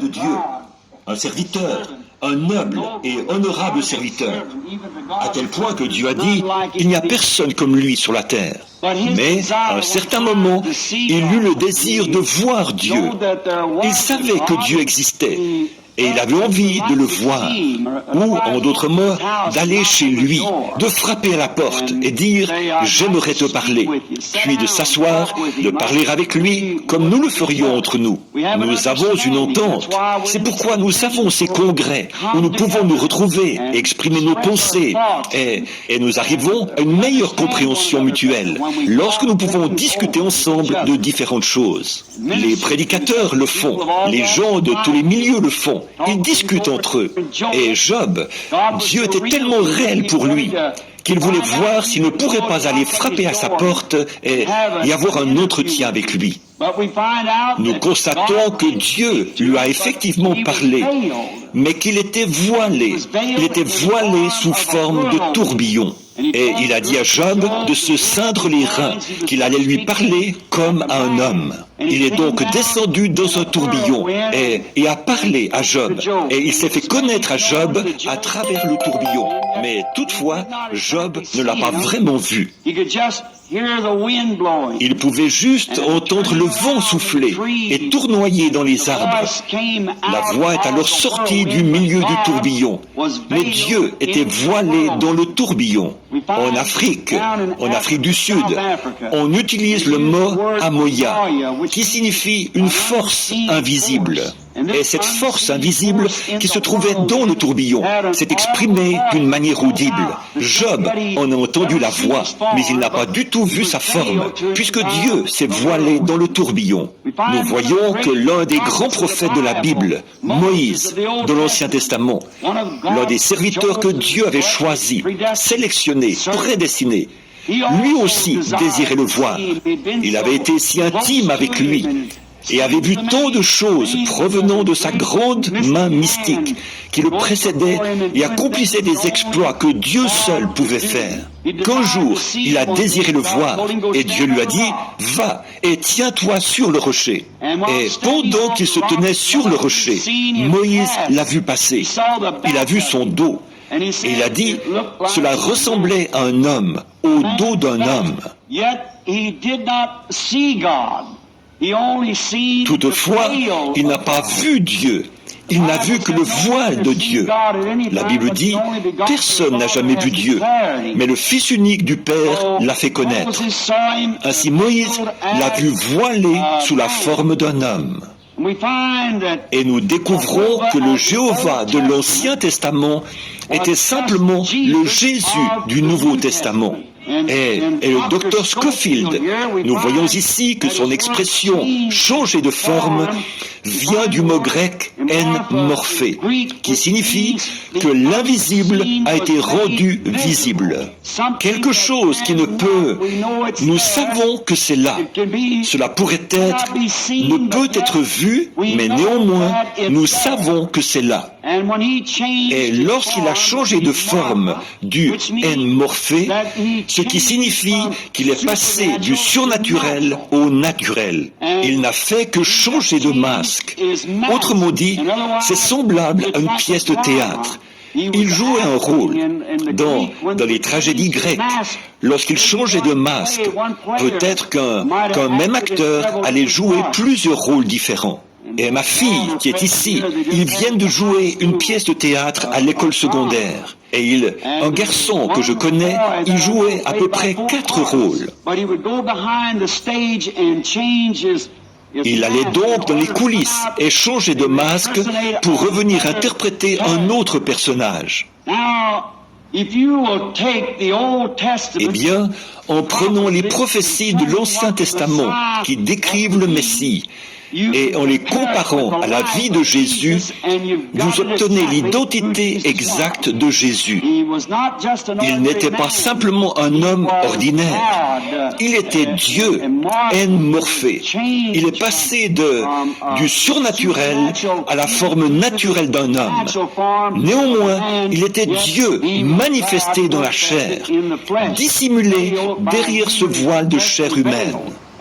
de Dieu, un serviteur, un noble et honorable serviteur, à tel point que Dieu a dit, il n'y a personne comme lui sur la terre. Mais, à un certain moment, il eut le désir de voir Dieu. Il savait que Dieu existait. Et il avait envie de le voir, ou, en d'autres mots, d'aller chez lui, de frapper à la porte et dire « J'aimerais te parler », puis de s'asseoir, de parler avec lui comme nous le ferions entre nous. Nous avons une entente. C'est pourquoi nous avons ces congrès où nous pouvons nous retrouver, exprimer nos pensées, et nous arrivons à une meilleure compréhension mutuelle lorsque nous pouvons discuter ensemble de différentes choses. Les prédicateurs le font, les gens de tous les milieux le font. Ils discutent entre eux. Et Job, Dieu était tellement réel pour lui qu'il voulait voir s'il ne pourrait pas aller frapper à sa porte et y avoir un entretien avec lui. Nous constatons que Dieu lui a effectivement parlé, mais qu'il était voilé. Il était voilé sous forme de tourbillon. Et il a dit à Job de se ceindre les reins, qu'il allait lui parler comme à un homme. Il est donc descendu dans un tourbillon et a parlé à Job. Et il s'est fait connaître à Job à travers le tourbillon. Mais toutefois, Job ne l'a pas vraiment vu. Il pouvait juste entendre le vent souffler et tournoyer dans les arbres. La voix est alors sortie du milieu du tourbillon. Mais Dieu était voilé dans le tourbillon. En Afrique du Sud, on utilise le mot Amoya, qui signifie une force invisible. Et cette force invisible qui se trouvait dans le tourbillon s'est exprimée d'une manière audible. Job en a entendu la voix, mais il n'a pas du tout vu sa forme, puisque Dieu s'est voilé dans le tourbillon. Nous voyons que l'un des grands prophètes de la Bible, Moïse, de l'Ancien Testament, l'un des serviteurs que Dieu avait choisi, sélectionné, prédestiné, lui aussi désirait le voir. Il avait été si intime avec lui et avait vu tant de choses provenant de sa grande main mystique qui le précédait et accomplissait des exploits que Dieu seul pouvait faire. Qu'un jour, il a désiré le voir et Dieu lui a dit « Va et tiens-toi sur le rocher ». Et pendant qu'il se tenait sur le rocher, Moïse l'a vu passer. Il a vu son dos. Et il a dit « Cela ressemblait à un homme, au dos d'un homme ». Toutefois, il n'a pas vu Dieu. Il n'a vu que le voile de Dieu. La Bible dit, personne n'a jamais vu Dieu, mais le Fils unique du Père l'a fait connaître. Ainsi Moïse l'a vu voilé sous la forme d'un homme. Et nous découvrons que le Jéhovah de l'Ancien Testament était simplement le Jésus du Nouveau Testament. Et le docteur Scofield, nous voyons ici que son expression « changer de forme » vient du mot grec « en morphé », qui signifie que l'invisible a été rendu visible. Quelque chose qui ne peut... Nous savons que c'est là. Cela pourrait être... ne peut être vu, mais néanmoins, nous savons que c'est là. Et lorsqu'il a changé de forme du en morphé, ce qui signifie qu'il est passé du surnaturel au naturel. Il n'a fait que changer de masque. Autrement dit, c'est semblable à une pièce de théâtre. Il jouait un rôle dans les tragédies grecques. Lorsqu'il changeait de masque, peut-être qu'un même acteur allait jouer plusieurs rôles différents. Et ma fille, qui est ici, ils viennent de jouer une pièce de théâtre à l'école secondaire. Et un garçon que je connais, il jouait à peu près 4 rôles. Il allait donc dans les coulisses et changer de masque pour revenir interpréter un autre personnage. Eh bien, en prenant les prophéties de l'Ancien Testament qui décrivent le Messie, et en les comparant à la vie de Jésus, vous obtenez l'identité exacte de Jésus. Il n'était pas simplement un homme ordinaire, il était Dieu, en morphé. Il est passé du surnaturel à la forme naturelle d'un homme. Néanmoins, il était Dieu manifesté dans la chair, dissimulé derrière ce voile de chair humaine.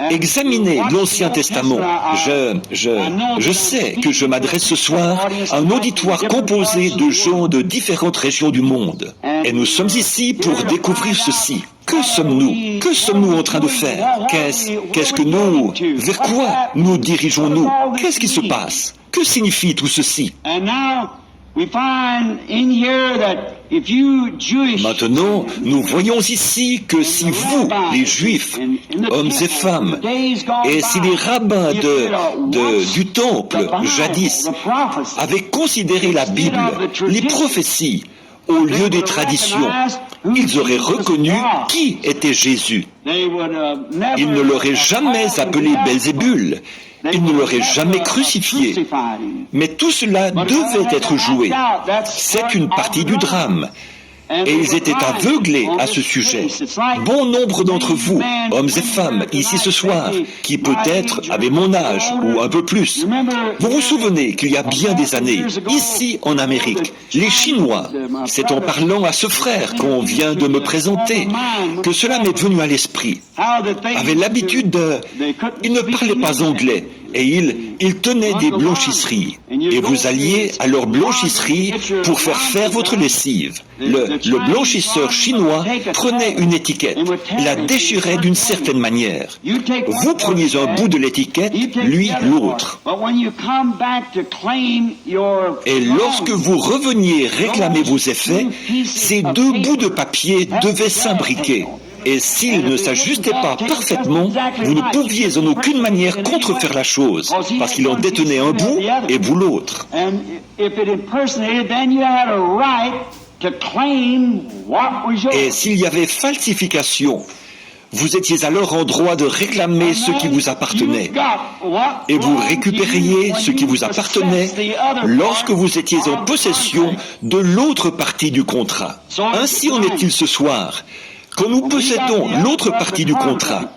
Examinez l'Ancien Testament. Je sais que je m'adresse ce soir à un auditoire composé de gens de différentes régions du monde. Et nous sommes ici pour découvrir ceci. Que sommes-nous? Que sommes-nous en train de faire? Qu'est-ce que nous... Vers quoi nous dirigeons-nous? Qu'est-ce qui se passe? Que signifie tout ceci? Maintenant, nous voyons ici que si vous, les Juifs, hommes et femmes, et si les rabbins du temple, jadis, avaient considéré la Bible, les prophéties, au lieu des traditions, ils auraient reconnu qui était Jésus. Ils ne l'auraient jamais appelé Belzébul. Ils ne l'auraient jamais crucifié. Mais tout cela devait être joué. C'est une partie du drame. Et ils étaient aveuglés à ce sujet. Bon nombre d'entre vous, hommes et femmes, ici ce soir, qui peut-être avaient mon âge ou un peu plus, vous vous souvenez qu'il y a bien des années, ici en Amérique, les Chinois, c'est en parlant à ce frère qu'on vient de me présenter, que cela m'est venu à l'esprit, avaient l'habitude de... Ils ne parlaient pas anglais. Et ils tenaient des blanchisseries. Et vous alliez à leur blanchisserie pour faire votre lessive. Le blanchisseur chinois prenait une étiquette, la déchirait d'une certaine manière. Vous preniez un bout de l'étiquette, lui l'autre. Et lorsque vous reveniez réclamer vos effets, ces deux bouts de papier devaient s'imbriquer. Et s'ils ne s'ajustaient pas parfaitement, vous ne pouviez en aucune manière contrefaire la chose, parce qu'il en détenait un bout et vous l'autre. Et s'il y avait falsification, vous étiez alors en droit de réclamer ce qui vous appartenait. Et vous récupériez ce qui vous appartenait lorsque vous étiez en possession de l'autre partie du contrat. Ainsi en est-il ce soir. Quand nous possédons l'autre partie du contrat,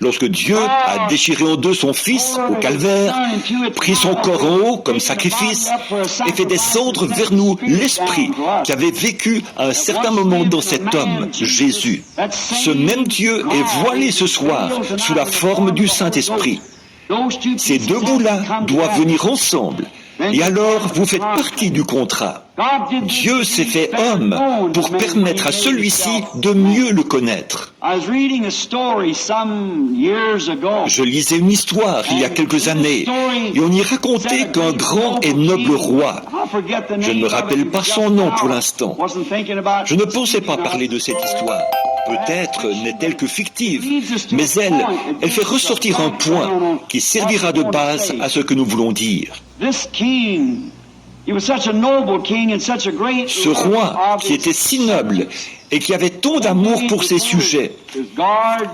lorsque Dieu a déchiré en deux son Fils au calvaire, pris son corps en haut comme sacrifice et fait descendre vers nous l'Esprit qui avait vécu à un certain moment dans cet homme, Jésus. Ce même Dieu est voilé ce soir sous la forme du Saint-Esprit. Ces deux bouts-là doivent venir ensemble. Et alors, vous faites partie du contrat. Dieu s'est fait homme pour permettre à celui-ci de mieux le connaître. Je lisais une histoire il y a quelques années, et on y racontait qu'un grand et noble roi, je ne me rappelle pas son nom pour l'instant, je ne pensais pas parler de cette histoire. Peut-être n'est-elle que fictive, mais elle fait ressortir un point qui servira de base à ce que nous voulons dire. Ce roi, qui était si noble et qui avait tant d'amour pour ses sujets,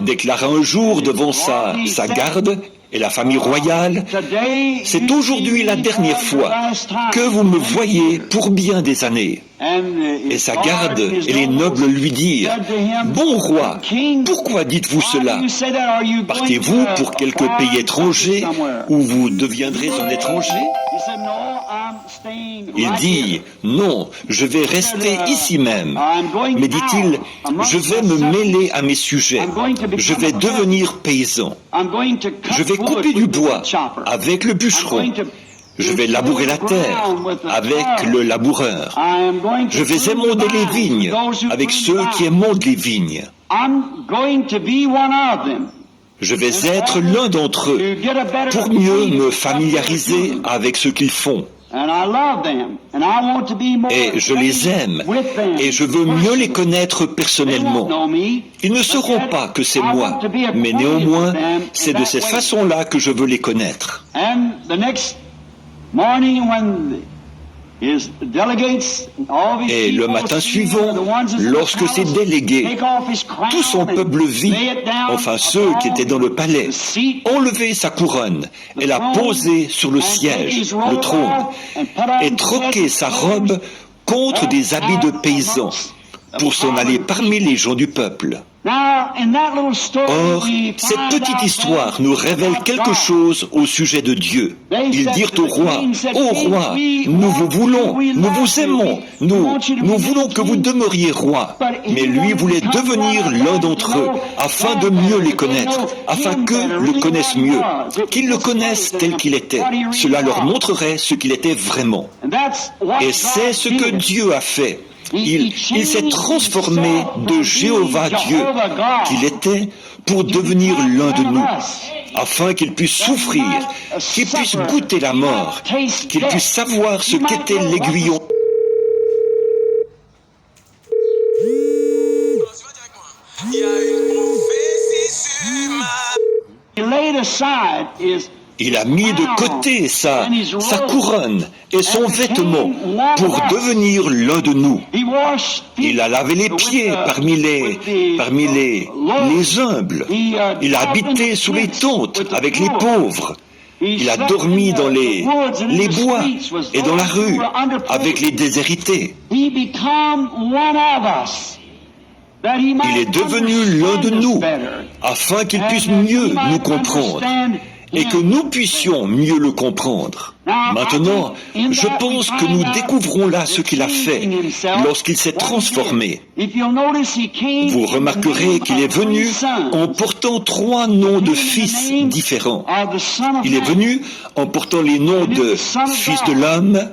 déclara un jour devant sa garde et la famille royale, « C'est aujourd'hui la dernière fois que vous me voyez pour bien des années. » Et sa garde et les nobles lui dirent, « Bon roi, pourquoi dites-vous cela? Partez-vous pour quelque pays étranger où vous deviendrez un étranger ?» Il dit, « Non, je vais rester ici même. » Mais dit-il, « Je vais me mêler à mes sujets. Je vais devenir paysan. Je vais couper du bois avec le bûcheron. Je vais labourer la terre avec le laboureur. Je vais émonder les vignes avec ceux qui émondent les vignes. Je vais être l'un d'entre eux pour mieux me familiariser avec ce qu'ils font. Et je les aime, et je veux mieux les connaître personnellement. Ils ne sauront pas que c'est moi, mais néanmoins, c'est de cette façon-là que je veux les connaître. Et le matin suivant, lorsque ces délégués, tout son peuple vit, enfin ceux qui étaient dans le palais, enlever sa couronne et la poser sur le siège, le trône, et troquer sa robe contre des habits de paysans, pour s'en aller parmi les gens du peuple. Or, cette petite histoire nous révèle quelque chose au sujet de Dieu. Ils dirent au roi, « Ô roi, nous vous voulons, nous vous aimons, nous voulons que vous demeuriez roi. » Mais lui voulait devenir l'un d'entre eux, afin de mieux les connaître, afin qu'eux le connaissent mieux, qu'ils le connaissent tel qu'il était. Cela leur montrerait ce qu'il était vraiment. Et c'est ce que Dieu a fait. Il s'est transformé de Jéhovah Dieu qu'il était pour devenir l'un de nous, afin qu'il puisse souffrir, qu'il puisse goûter la mort, qu'il puisse savoir ce qu'était l'aiguillon. Il a mis de côté sa couronne et son vêtement pour devenir l'un de nous. Il a lavé les pieds parmi les humbles. Il a habité sous les tentes avec les pauvres. Il a dormi dans les bois et dans la rue avec les déshérités. Il est devenu l'un de nous afin qu'il puisse mieux nous comprendre et que nous puissions mieux le comprendre. Maintenant, je pense que nous découvrons là ce qu'il a fait lorsqu'il s'est transformé. Vous remarquerez qu'il est venu en portant 3 noms de fils différents. Il est venu en portant les noms de Fils de l'homme,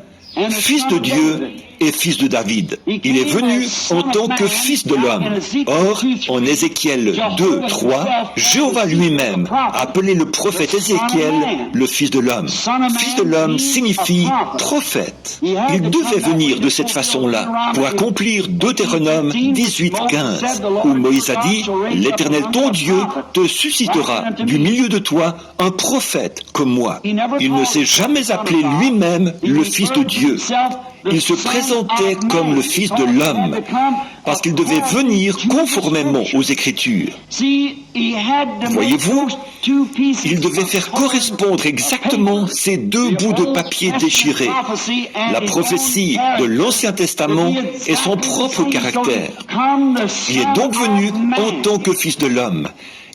Fils de Dieu et Fils de David. Il est venu en tant que Fils de l'homme. Or, en Ézéchiel 2, 3, Jéhovah lui-même appelait le prophète Ézéchiel le Fils de l'homme. Fils de l'homme signifie prophète. Il devait venir de cette façon-là pour accomplir Deutéronome 18, 15, où Moïse a dit « L'Éternel ton Dieu te suscitera du milieu de toi un prophète comme moi. » Il ne s'est jamais appelé lui-même le Fils de Dieu. Il se présentait comme le Fils de l'homme, parce qu'il devait venir conformément aux Écritures. Voyez-vous, il devait faire correspondre exactement ces 2 bouts de papier déchirés, la prophétie de l'Ancien Testament et son propre caractère. Il est donc venu en tant que Fils de l'homme.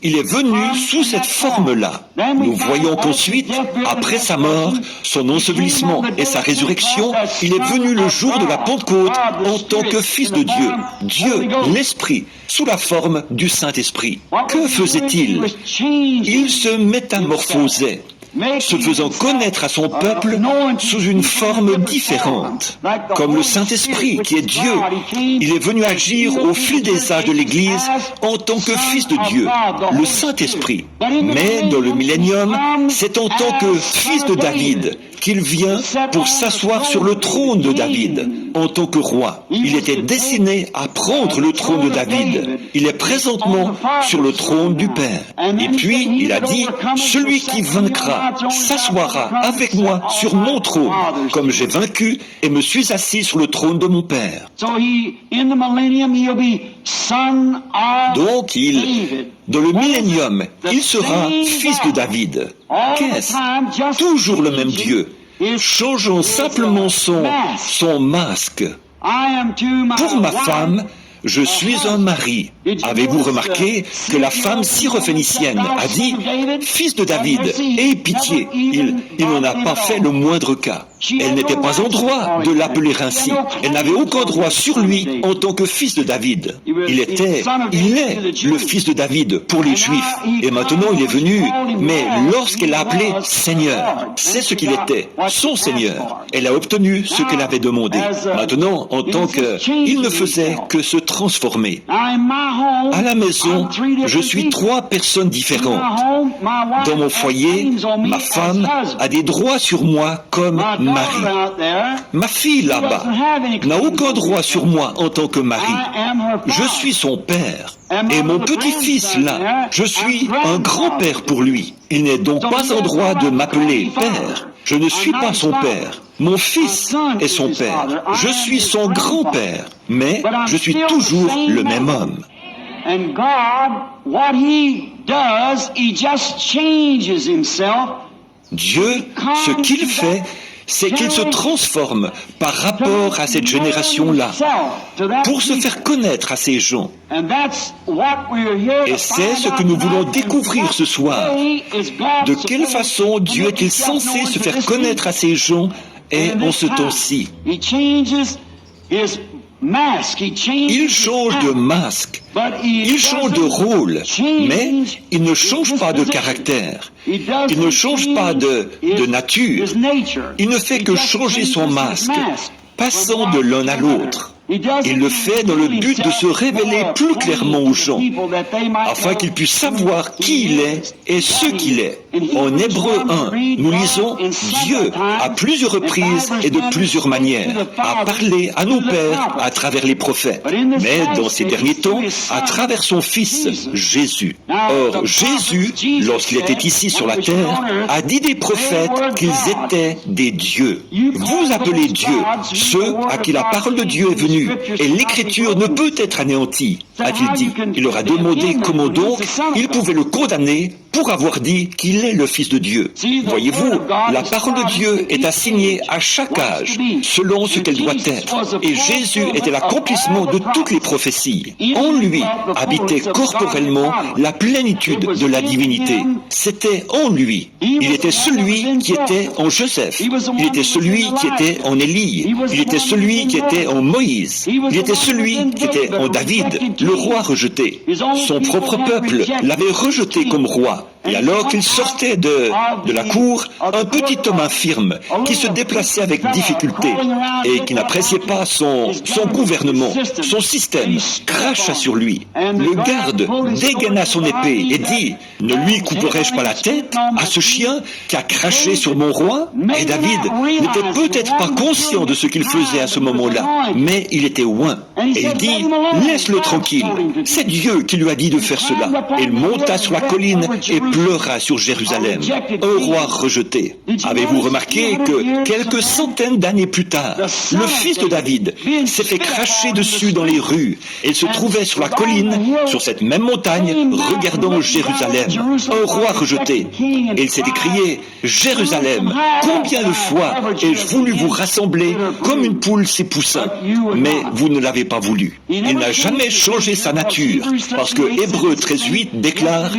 Il est venu sous cette forme-là. Nous voyons qu'ensuite, après sa mort, son ensevelissement et sa résurrection, il est venu le jour de la Pentecôte en tant que Fils de Dieu, Dieu, l'Esprit, sous la forme du Saint-Esprit. Que faisait-il? Il se métamorphosait, se faisant connaître à son peuple sous une forme différente. Comme le Saint-Esprit, qui est Dieu, il est venu agir au fil des âges de l'Église en tant que Fils de Dieu, le Saint-Esprit. Mais dans le millénium, c'est en tant que Fils de David qu'il vient pour s'asseoir sur le trône de David, en tant que roi. Il était destiné à prendre le trône de David. Il est présentement sur le trône du Père. Et puis, il a dit, « Celui qui vaincra s'assoira avec moi sur mon trône, comme j'ai vaincu et me suis assis sur le trône de mon Père. » Donc, dans le millénium, il sera fils de David. Qu'est-ce? Toujours le même Dieu, changeant simplement son masque. Pour ma femme, je suis un mari. Avez-vous remarqué que la femme syrophénicienne a dit « Fils de David, aie pitié ». Il n'en a pas fait le moindre cas. Elle n'était pas en droit de l'appeler ainsi. Elle n'avait aucun droit sur lui en tant que fils de David. Il est le fils de David pour les Juifs. Et maintenant il est venu, mais lorsqu'elle l'a appelé Seigneur, c'est ce qu'il était, son Seigneur. Elle a obtenu ce qu'elle avait demandé. Maintenant, en tant que... il ne faisait que se transformer. À la maison, je suis 3 personnes différentes. Dans mon foyer, ma femme a des droits sur moi comme mari. Ma fille là-bas n'a aucun droit sur moi en tant que mari. Je suis son père. Et mon petit-fils là, je suis un grand-père pour lui. Il n'est donc pas en droit de m'appeler père. Je ne suis pas son père. Mon fils est son père. Je suis son grand-père. Mais je suis toujours le même homme. And God, what He does, He just changes Himself. Dieu, ce qu'il fait, c'est qu'il se transforme par rapport à cette génération-là, pour se faire connaître à ces gens. Et c'est ce que nous voulons découvrir ce soir. De quelle façon Dieu est-il censé se faire connaître à ces gens et en ce temps-ci? Il change de masque, il change de rôle, mais il ne change pas de caractère, il ne change pas de nature, il ne fait que changer son masque, passant de l'un à l'autre. Il le fait dans le but de se révéler plus clairement aux gens, afin qu'ils puissent savoir qui il est et ce qu'il est. En Hébreux 1, nous lisons « Dieu, à plusieurs reprises et de plusieurs manières, a parlé à nos pères à travers les prophètes, mais dans ces derniers temps, à travers son Fils, Jésus. Or, Jésus, lorsqu'il était ici sur la terre, a dit des prophètes qu'ils étaient des dieux. Vous appelez Dieu ceux à qui la parole de Dieu est venue, et l'écriture ne peut être anéantie, a-t-il dit. Il leur a demandé comment donc il pouvait le condamner pour avoir dit qu'il est le Fils de Dieu. Voyez-vous, la parole de Dieu est assignée à chaque âge, selon ce qu'elle doit être. Et Jésus était l'accomplissement de toutes les prophéties. En lui habitait corporellement la plénitude de la divinité. C'était en lui. Il était celui qui était en Joseph. Il était celui qui était en Élie. Il était celui qui était en Moïse. Il était celui qui était en David, le roi rejeté. Son propre peuple l'avait rejeté comme roi. Et alors qu'il sortait de la cour, un petit homme infirme qui se déplaçait avec difficulté et qui n'appréciait pas son gouvernement, son système, cracha sur lui. Le garde dégaina son épée et dit « Ne lui couperai-je pas la tête à ce chien qui a craché sur mon roi ?» Et David n'était peut-être pas conscient de ce qu'il faisait à ce moment-là, mais il était oint. Et il dit « Laisse-le tranquille, c'est Dieu qui lui a dit de faire cela. » Et il monta sur la colline et pleura sur Jérusalem, un roi rejeté. Avez-vous remarqué que quelques centaines d'années plus tard, le fils de David s'est fait cracher dessus dans les rues et il se trouvait sur la colline, sur cette même montagne, regardant Jérusalem, un roi rejeté. Et il s'est écrié « Jérusalem, combien de fois ai-je voulu vous rassembler comme une poule ses poussins, mais vous ne l'avez pas voulu. » Il n'a jamais changé sa nature, parce que Hébreux 13:8 déclare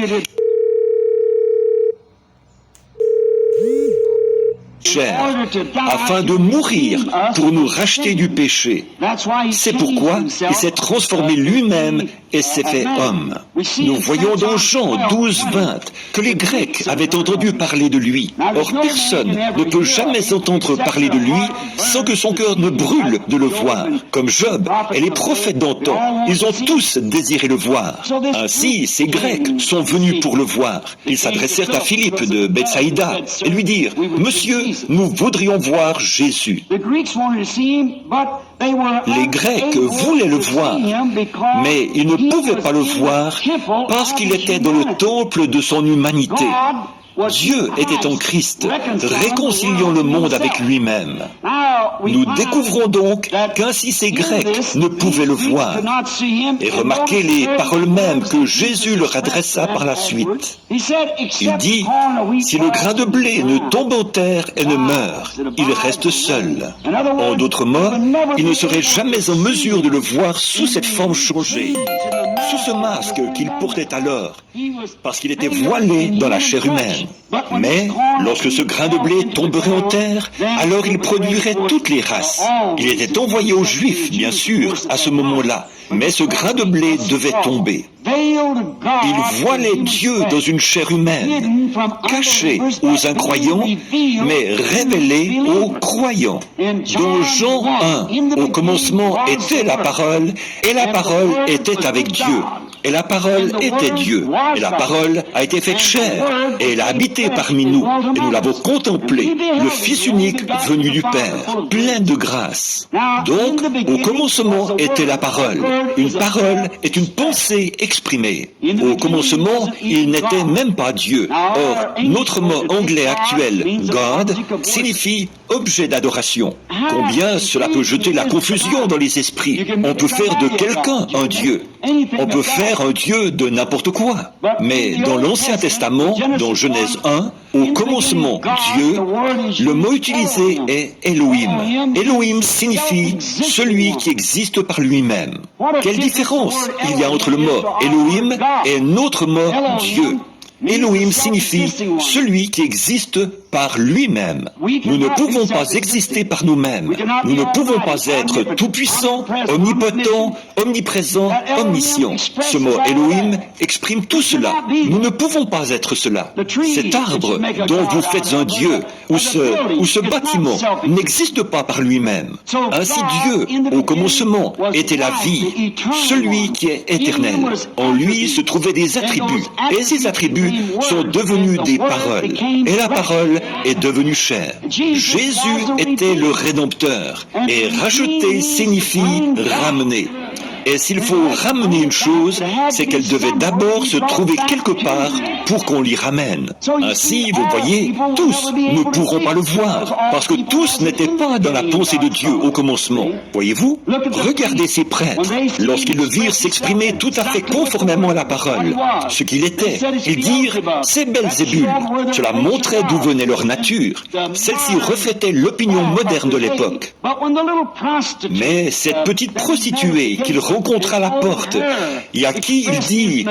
afin de mourir pour nous racheter du péché. C'est pourquoi il s'est transformé lui-même et s'est fait homme. Nous voyons dans Jean 12:20 que les Grecs avaient entendu parler de lui. Or, personne ne peut jamais entendre parler de lui sans que son cœur ne brûle de le voir. Comme Job et les prophètes d'antan, ils ont tous désiré le voir. Ainsi, ces Grecs sont venus pour le voir. Ils s'adressèrent à Philippe de Bethsaïda et lui dirent « Monsieur, nous voudrions voir Jésus. » Les Grecs voulaient le voir, mais ils ne pouvaient pas le voir parce qu'il était dans le temple de son humanité. Dieu était en Christ, réconciliant le monde avec lui-même. Nous découvrons donc qu'ainsi ces Grecs ne pouvaient le voir. Et remarquez les paroles mêmes que Jésus leur adressa par la suite. Il dit, « Si le grain de blé ne tombe en terre et ne meurt, il reste seul. » En d'autres mots, il ne serait jamais en mesure de le voir sous cette forme changée, sous ce masque qu'il portait alors, parce qu'il était voilé dans la chair humaine. Mais lorsque ce grain de blé tomberait en terre, alors il produirait toutes les races. Il était envoyé aux Juifs, bien sûr, à ce moment-là, mais ce grain de blé devait tomber. Il voilait Dieu dans une chair humaine, caché aux incroyants, mais révélé aux croyants. Dans Jean 1, au commencement était la parole, et la parole était avec Dieu. Et la parole était Dieu, et la parole a été faite chair, et elle a habité parmi nous, et nous l'avons contemplé, le Fils unique venu du Père, plein de grâce. Donc, au commencement était la parole. Une parole est une pensée exprimée. Au commencement, il n'était même pas Dieu. Or, notre mot anglais actuel, God, signifie objet d'adoration. Combien cela peut jeter la confusion dans les esprits. On peut faire de quelqu'un un Dieu. On peut faire faire un Dieu de n'importe quoi. Mais dans l'Ancien Testament, dans Genèse 1, au commencement Dieu, le mot utilisé est Elohim. Elohim signifie celui qui existe par lui-même. Quelle différence il y a entre le mot Elohim et notre mot Dieu? Elohim signifie celui qui existe par lui-même. Nous ne pouvons pas exister par nous-mêmes. Nous ne pouvons pas être tout-puissants, omnipotents, omniprésents, omniscients. Ce mot Elohim exprime tout cela. Nous ne pouvons pas être cela. Cet arbre dont vous faites un Dieu, ou ce bâtiment, n'existe pas par lui-même. Ainsi Dieu, au commencement, était la vie, celui qui est éternel. En lui se trouvaient des attributs, et ces attributs sont devenus des paroles. Et la parole est devenue chair. Jésus était le Rédempteur, et racheter signifie ramener. Et s'il faut ramener une chose, c'est qu'elle devait d'abord se trouver quelque part pour qu'on l'y ramène. Ainsi, vous voyez, tous ne pourront pas le voir, parce que tous n'étaient pas dans la pensée de Dieu au commencement. Voyez-vous? Regardez ces prêtres, lorsqu'ils le virent s'exprimer tout à fait conformément à la parole, ce qu'il était. Ils dirent, c'est Belzébul. Cela montrait d'où venait leur nature. Celle-ci reflétait l'opinion moderne de l'époque. Mais cette petite prostituée qu'il rencontra à la porte, et à qui il dit,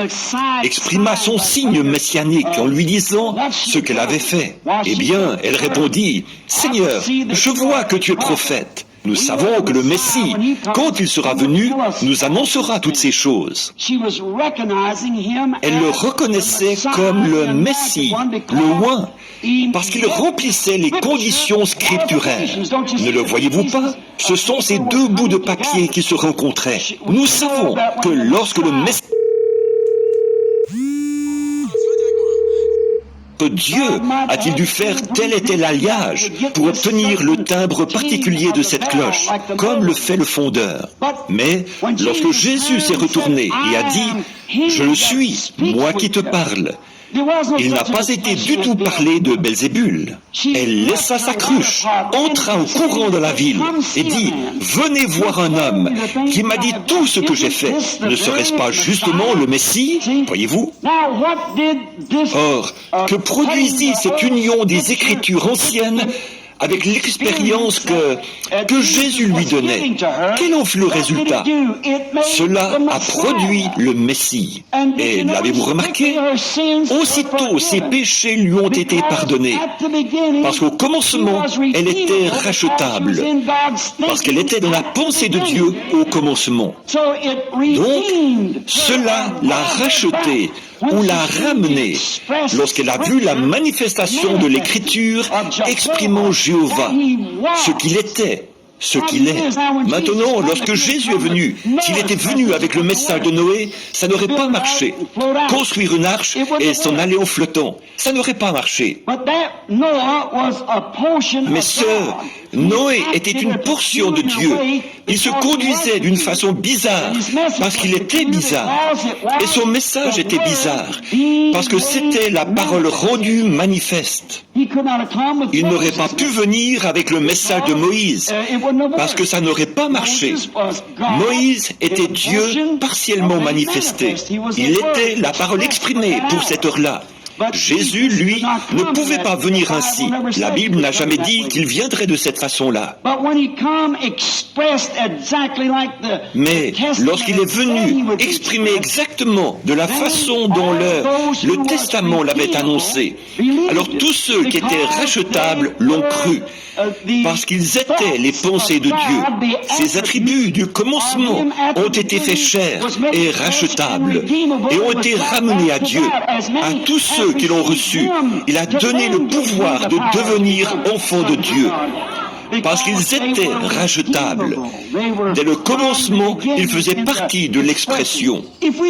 exprima son signe messianique en lui disant ce qu'elle avait fait. Eh bien, elle répondit, « Seigneur, je vois que tu es prophète. Nous savons que le Messie, quand il sera venu, nous annoncera toutes ces choses. » Elle le reconnaissait comme le Messie, le oint, parce qu'il remplissait les conditions scripturaires. Ne le voyez-vous pas? Ce sont ces deux bouts de papier qui se rencontraient. Nous savons que lorsque le Messie... Dieu a-t-il dû faire tel et tel alliage pour obtenir le timbre particulier de cette cloche, comme le fait le fondeur. Mais lorsque Jésus s'est retourné et a dit « Je le suis, moi qui te parle », il n'a pas été du tout parlé de Belzébul. Elle laissa sa cruche, entra au courant de la ville et dit « Venez voir un homme qui m'a dit tout ce que j'ai fait. Ne serait-ce pas justement le Messie ?» Voyez-vous? Or, que produisit cette union des Écritures anciennes avec l'expérience que Jésus lui donnait? Quel en fut le résultat? Cela a produit le Messie. Et l'avez-vous remarqué? Aussitôt, ses péchés lui ont été pardonnés. Parce qu'au commencement, elle était rachetable. Parce qu'elle était dans la pensée de Dieu au commencement. Donc, cela l'a rachetée ou l'a ramenée lorsqu'elle a vu la manifestation de l'Écriture exprimant Jéhovah, ce qu'il était, ce qu'il est. Maintenant, lorsque Jésus est venu, s'il était venu avec le message de Noé, ça n'aurait pas marché. Construire une arche et s'en aller en flottant, ça n'aurait pas marché. Mais Noé était une portion de Dieu. Il se conduisait d'une façon bizarre, parce qu'il était bizarre. Et son message était bizarre, parce que c'était la parole rendue manifeste. Il n'aurait pas pu venir avec le message de Moïse, parce que ça n'aurait pas marché. Moïse était Dieu partiellement manifesté. Il était la parole exprimée pour cette heure-là. Jésus, lui, ne pouvait pas venir ainsi. La Bible n'a jamais dit qu'il viendrait de cette façon-là. Mais lorsqu'il est venu exprimer exactement de la façon dont le Testament l'avait annoncé, alors tous ceux qui étaient rachetables l'ont cru, parce qu'ils étaient les pensées de Dieu. Ces attributs du commencement ont été faits chair et rachetables, et ont été ramenés à Dieu, à tous ceux qui l'ont reçu. Il a donné le pouvoir de devenir enfants de Dieu. Parce qu'ils étaient rachetables. Dès le commencement, ils faisaient partie de l'expression.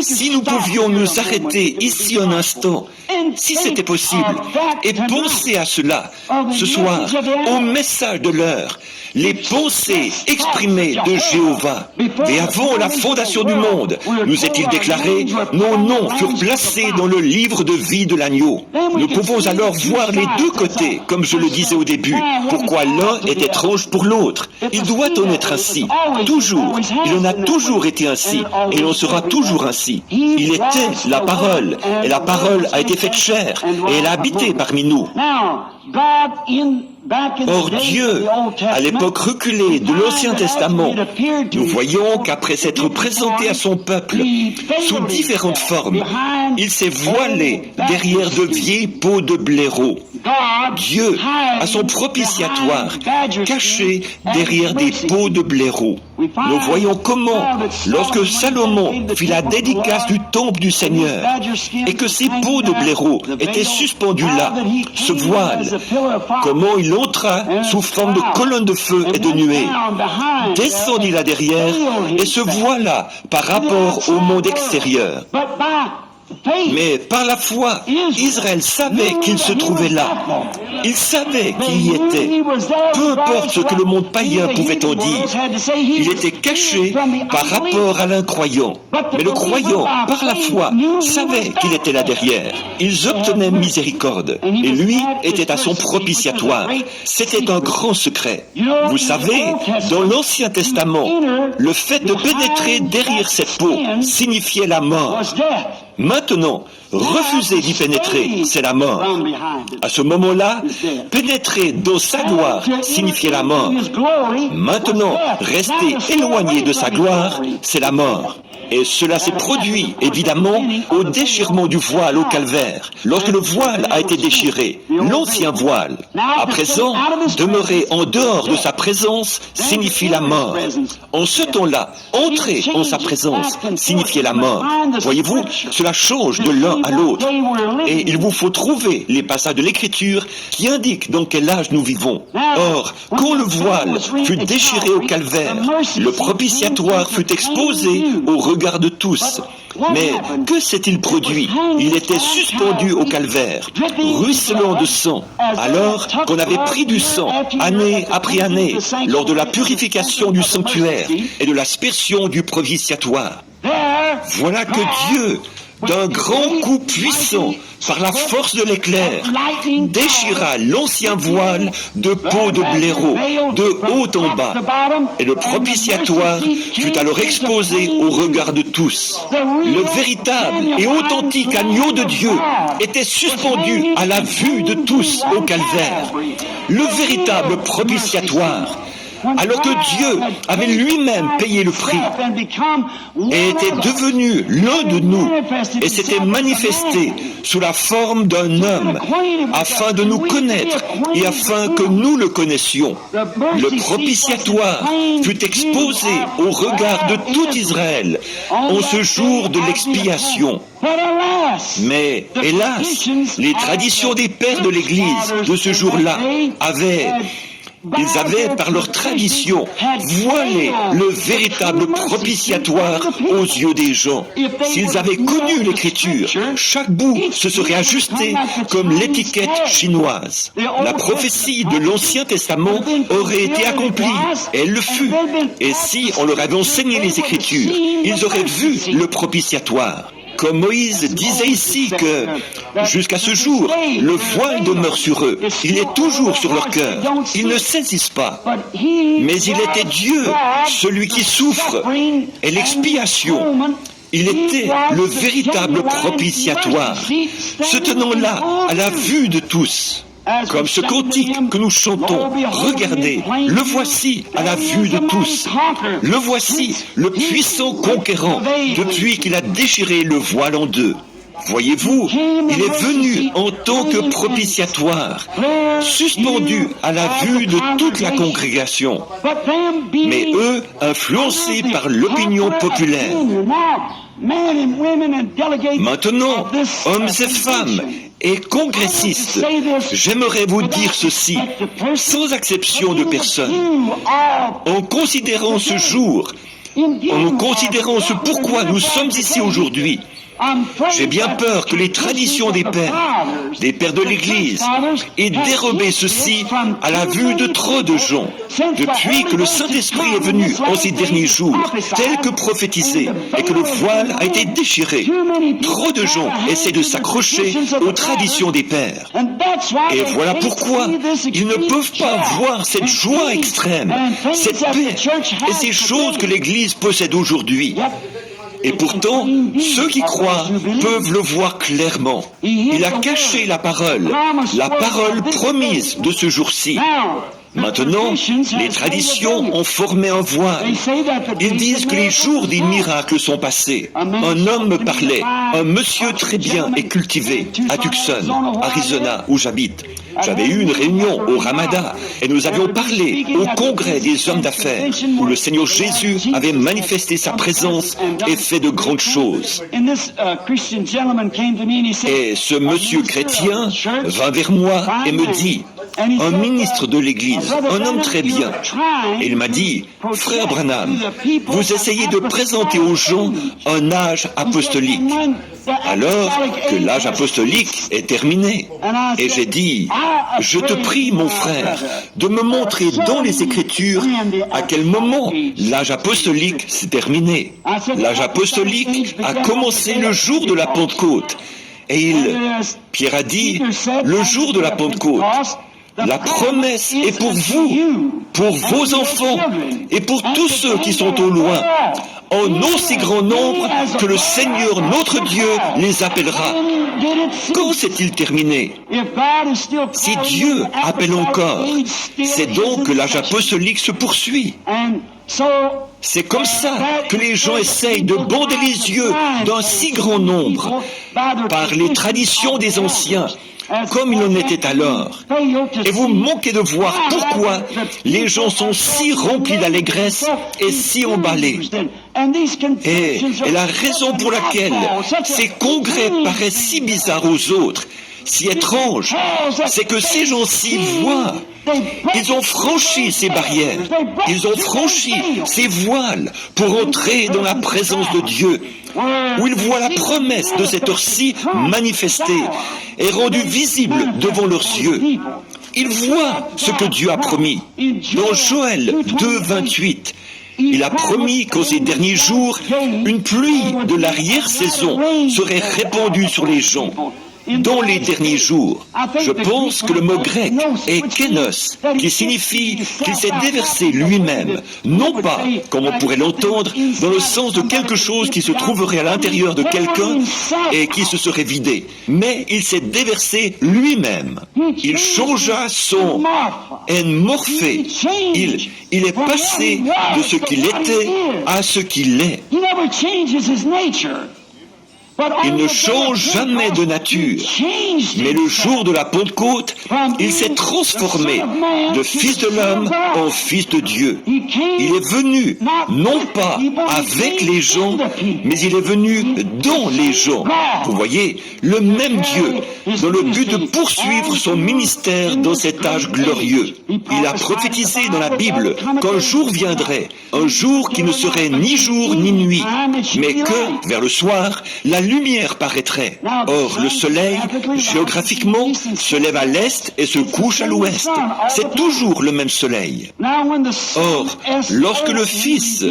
Si nous pouvions nous arrêter ici un instant, si c'était possible, et penser à cela, ce soir, au message de l'heure, les pensées exprimées de Jéhovah. Mais avant la fondation du monde, nous est-il déclaré, nos noms furent placés dans le livre de vie de l'agneau. Nous pouvons alors voir les deux côtés, comme je le disais au début. Pourquoi l'un était étrange pour l'autre. Il doit en être ainsi. Toujours. Il en a toujours été ainsi. Et il en sera toujours ainsi. Il était la parole. Et la parole a été faite chair. Et elle a habité parmi nous. Or Dieu, à l'époque reculée de l'Ancien Testament, nous voyons qu'après s'être présenté à son peuple sous différentes formes, il s'est voilé derrière de vieilles peaux de blaireau. Dieu, à son propitiatoire, caché derrière des peaux de blaireau. Nous voyons comment, lorsque Salomon fit la dédicace du temple du Seigneur, et que ces peaux de blaireau étaient suspendues là, ce voile, comment il entra sous forme de colonne de feu et de nuée, descendit là derrière et se voila par rapport au monde extérieur. Mais par la foi, Israël savait qu'il se trouvait là. Il savait qu'il y était. Peu importe ce que le monde païen pouvait en dire, il était caché par rapport à l'incroyant. Mais le croyant, par la foi, savait qu'il était là derrière. Ils obtenaient miséricorde. Et lui était à son propitiatoire. C'était un grand secret. Vous savez, dans l'Ancien Testament, le fait de pénétrer derrière cette peau signifiait la mort. Maintenant, refuser d'y pénétrer, c'est la mort. À ce moment-là, pénétrer dans sa gloire signifiait la mort. Maintenant, rester éloigné de sa gloire, c'est la mort. Et cela s'est produit, évidemment, au déchirement du voile au calvaire, lorsque le voile a été déchiré, l'ancien voile. À présent, demeurer en dehors de sa présence signifie la mort. En ce temps-là, entrer en sa présence signifiait la mort. Voyez-vous, cela change de l'un à l'autre. Et il vous faut trouver les passages de l'Écriture qui indiquent dans quel âge nous vivons. Or, quand le voile fut déchiré au calvaire, le propitiatoire fut exposé au regard de tous. Mais que s'est-il produit? Il était suspendu au calvaire, ruisselant de sang, alors qu'on avait pris du sang, année après année, lors de la purification du sanctuaire et de l'aspersion du propitiatoire. Voilà que Dieu, d'un grand coup puissant, par la force de l'éclair, déchira l'ancien voile de peau de blaireau, de haut en bas, et le propitiatoire fut alors exposé au regard de tous. Le véritable et authentique agneau de Dieu était suspendu à la vue de tous au calvaire. Le véritable propitiatoire, alors que Dieu avait lui-même payé le prix et était devenu l'un de nous et s'était manifesté sous la forme d'un homme afin de nous connaître et afin que nous le connaissions. Le propitiatoire fut exposé au regard de tout Israël en ce jour de l'expiation. Mais, hélas, les traditions des pères de l'Église de ce jour-là ils avaient, par leur tradition, voilé le véritable propitiatoire aux yeux des gens. S'ils avaient connu l'Écriture, chaque bout se serait ajusté comme l'étiquette chinoise. La prophétie de l'Ancien Testament aurait été accomplie, et elle le fut. Et si on leur avait enseigné les Écritures, ils auraient vu le propitiatoire. Comme Moïse disait ici que, jusqu'à ce jour, le voile demeure sur eux. Il est toujours sur leur cœur. Ils ne saisissent pas. Mais il était Dieu, celui qui souffre, et l'expiation. Il était le véritable propitiatoire, se tenant là, à la vue de tous. Comme ce cantique que nous chantons, regardez, le voici à la vue de tous. Le voici, le puissant conquérant, depuis qu'il a déchiré le voile en deux. Voyez-vous, il est venu en tant que propitiatoire, suspendu à la vue de toute la congrégation. Mais eux, influencés par l'opinion populaire. Maintenant, hommes et femmes et congressistes, j'aimerais vous dire ceci, sans exception de personne. En considérant ce jour, en considérant ce pourquoi nous sommes ici aujourd'hui, J'ai bien peur que les traditions des pères de l'Église, aient dérobé ceci à la vue de trop de gens, depuis que le Saint-Esprit est venu en ces derniers jours, tel que prophétisé, et que le voile a été déchiré. Trop de gens essaient de s'accrocher aux traditions des pères. Et voilà pourquoi ils ne peuvent pas voir cette joie extrême, cette paix et ces choses que l'Église possède aujourd'hui. Et pourtant, ceux qui croient peuvent le voir clairement. Il a caché la parole promise de ce jour-ci. Maintenant, les traditions ont formé un voile. Ils disent que les jours des miracles sont passés. Un homme me parlait, un monsieur très bien et cultivé, à Tucson, Arizona, où j'habite. J'avais eu une réunion au Ramada et nous avions parlé au congrès des hommes d'affaires où le Seigneur Jésus avait manifesté sa présence et fait de grandes choses. Et ce monsieur chrétien vint vers moi et me dit, un ministre de l'Église, un homme très bien, et il m'a dit, frère Branham, vous essayez de présenter aux gens un âge apostolique, alors que l'âge apostolique est terminé. Et j'ai dit, je te prie, mon frère, de me montrer dans les Écritures à quel moment l'âge apostolique s'est terminé. L'âge apostolique a commencé le jour de la Pentecôte. Et Pierre a dit, le jour de la Pentecôte, la promesse est pour vous, pour vos enfants et pour tous ceux qui sont au loin, en aussi grand nombre que le Seigneur notre Dieu les appellera. Quand s'est-il terminé? Si Dieu appelle encore, c'est donc que l'âge apostolique se poursuit. C'est comme ça que les gens essayent de bonder les yeux d'un si grand nombre par les traditions des anciens, comme il en était alors. Et vous manquez de voir pourquoi les gens sont si remplis d'allégresse et si emballés. Et la raison pour laquelle ces congrès paraissent si bizarres aux autres, si étranges, c'est que ces gens-ci voient. Ils ont franchi ces barrières, ils ont franchi ces voiles pour entrer dans la présence de Dieu, où ils voient la promesse de cette heure-ci manifestée et rendue visible devant leurs yeux. Ils voient ce que Dieu a promis. Dans Joël 2, 28, il a promis qu'en ces derniers jours, une pluie de l'arrière-saison serait répandue sur les gens. Dans les derniers jours, je pense que le mot grec est kénos, qui signifie qu'il s'est déversé lui-même, non pas, comme on pourrait l'entendre, dans le sens de quelque chose qui se trouverait à l'intérieur de quelqu'un et qui se serait vidé, mais il s'est déversé lui-même. Il changea son morphé. Il est passé de ce qu'il était à ce qu'il est. Il ne change jamais de nature, mais le jour de la Pentecôte, il s'est transformé de fils de l'homme en fils de Dieu. Il est venu, non pas avec les gens, mais il est venu dans les gens. Vous voyez, le même Dieu, dans le but de poursuivre son ministère dans cet âge glorieux. Il a prophétisé dans la Bible qu'un jour viendrait, un jour qui ne serait ni jour ni nuit, mais que, vers le soir, la lumière paraîtrait. Or, le soleil, géographiquement, se lève à l'est et se couche à l'ouest. C'est toujours le même soleil. Or, lorsque le Fils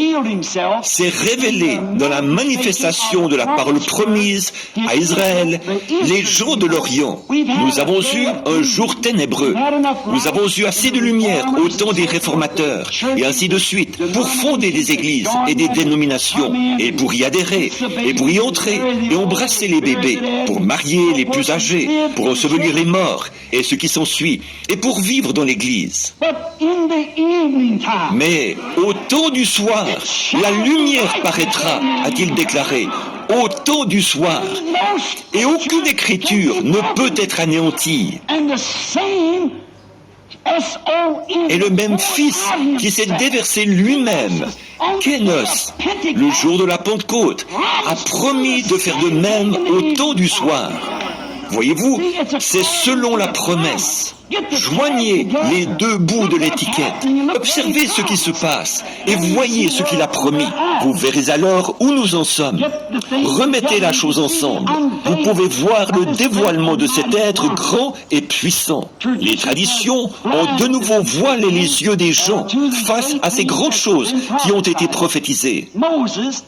s'est révélé dans la manifestation de la parole promise à Israël, les gens de l'Orient, nous avons eu un jour ténébreux. Nous avons eu assez de lumière au temps des réformateurs, et ainsi de suite, pour fonder des églises et des dénominations, et pour y adhérer, et pour y entrer, et embrasser les bébés, pour marier les plus âgés, pour ensevelir les morts, et ce qui s'ensuit, et pour vivre dans l'église. Mais au temps du soir, la lumière paraîtra, a-t-il déclaré, au temps du soir, et aucune écriture ne peut être anéantie. Et le même Fils qui s'est déversé lui-même, Kénos, le jour de la Pentecôte, a promis de faire de même au temps du soir. Voyez-vous, c'est selon la promesse. Joignez les deux bouts de l'étiquette, observez ce qui se passe et voyez ce qu'il a promis. Vous verrez alors où nous en sommes. Remettez la chose ensemble. Vous pouvez voir le dévoilement de cet être grand et puissant. Les traditions ont de nouveau voilé les yeux des gens face à ces grandes choses qui ont été prophétisées. Moïse